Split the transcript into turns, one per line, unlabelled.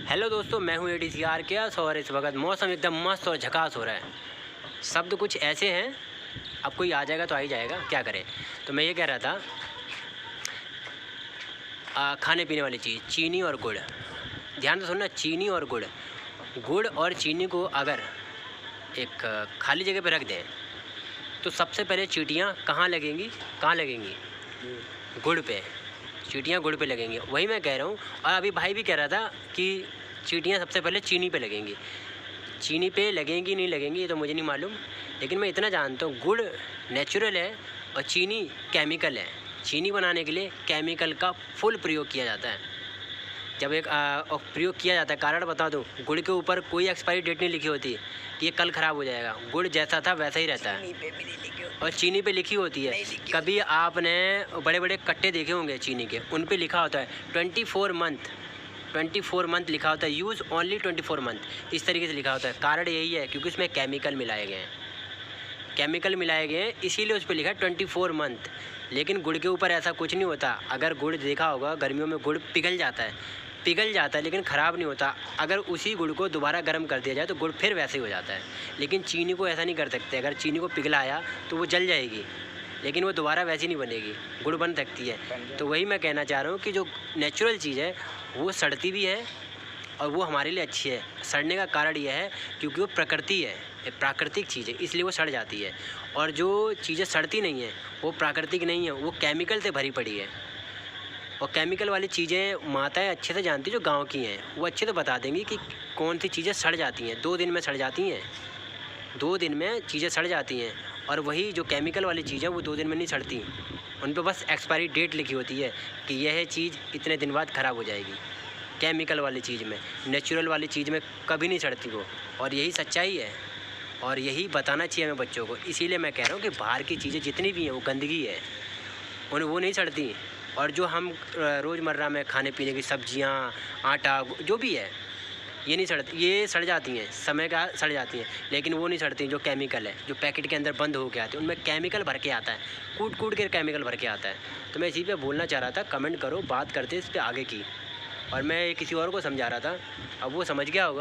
Hello दोस्तों, मैं हूं ADCR केएस और इस वक्त मौसम एकदम मस्त और झकास हो रहा है। शब्द कुछ ऐसे हैं, अब कोई आ जाएगा तो आ ही जाएगा, क्या करें। तो मैं ये कह रहा था खाने पीने वाली चीज़, चीनी और गुड़। ध्यान से सुनना, चीनी और गुड़। गुड़ और चीनी को अगर एक खाली जगह पे रख दें तो सबसे पहले चींटियाँ कहाँ लगेंगी? गुड़ पे। चींटियाँ गुड़ पे लगेंगी, वही मैं कह रहा हूँ। और अभी भाई भी कह रहा था कि चींटियाँ सबसे पहले चीनी पे लगेंगी। चीनी पे लगेंगी नहीं लगेंगी ये तो मुझे नहीं मालूम, लेकिन मैं इतना जानता हूँ गुड़ नेचुरल है और चीनी केमिकल है। चीनी बनाने के लिए केमिकल का फुल प्रयोग किया जाता है। जब एक प्रयोग किया जाता है, कारण बता दूँ, गुड़ के ऊपर कोई एक्सपायरी डेट नहीं लिखी होती कि ये कल ख़राब हो जाएगा। गुड़ जैसा था वैसा ही रहता है। और चीनी पे लिखी होती है। कभी आपने बड़े बड़े कट्टे देखे होंगे चीनी के, उन पे लिखा होता है 24 मंथ लिखा होता है, यूज़ ओनली 24 मंथ, इस तरीके से लिखा होता है। कारण यही है क्योंकि उसमें केमिकल मिलाए गए हैं, इसीलिए उस पर लिखा है 24 मंथ। लेकिन गुड़ के ऊपर ऐसा कुछ नहीं होता। अगर गुड़ देखा होगा, गर्मियों में गुड़ पिघल जाता है लेकिन ख़राब नहीं होता। अगर उसी गुड़ को दोबारा गर्म कर दिया जाए तो गुड़ फिर वैसे ही हो जाता है। लेकिन चीनी को ऐसा नहीं कर सकते। अगर चीनी को पिघलाया तो वो जल जाएगी, लेकिन वो दोबारा वैसी नहीं बनेगी, गुड़ बन सकती है। तो वही मैं कहना चाह रहा हूँ कि जो नेचुरल चीज़ है वो सड़ती भी है और वो हमारे लिए अच्छी है। सड़ने का कारण यह है क्योंकि वो प्रकृति है, प्राकृतिक चीज़ है, इसलिए वो सड़ जाती है। और जो चीज़ें सड़ती नहीं हैं वो प्राकृतिक नहीं है, वो केमिकल से भरी पड़ी है। और केमिकल वाली चीज़ें माताएं अच्छे से जानती, जो गांव की हैं, वो अच्छे से बता देंगी कि कौन सी चीज़ें सड़ जाती हैं। 2 दिन में सड़ जाती हैं, 2 दिन में चीज़ें सड़ जाती हैं। और वही जो केमिकल वाली चीज़ें वो 2 दिन में नहीं सड़ती, उन पर बस एक्सपायरी डेट लिखी होती है कि यह चीज़ इतने दिन बाद ख़राब हो जाएगी। केमिकल वाली चीज़ में, नेचुरल वाली चीज़ में कभी नहीं सड़ती वो। और यही सच्चाई है और यही बताना चाहिए हमें बच्चों को। इसीलिए मैं कह रहा हूँ कि बाहर की चीज़ें जितनी भी हैं वो गंदगी है, उन्हें वो नहीं सड़ती। और जो हम रोज़मर्रा में खाने पीने की सब्जियां, आटा, जो भी है, ये नहीं सड़ती। ये सड़ जाती हैं, समय का सड़ जाती हैं, लेकिन वो नहीं सड़ती जो केमिकल है, जो पैकेट के अंदर बंद हो के आते हैं, उनमें केमिकल भर के आता है, कूट के केमिकल भर के आता है। तो मैं इसी पे बोलना चाह रहा था, कमेंट करो, बात करते इस पर आगे की। और मैं किसी और को समझा रहा था, अब वो समझ गया होगा।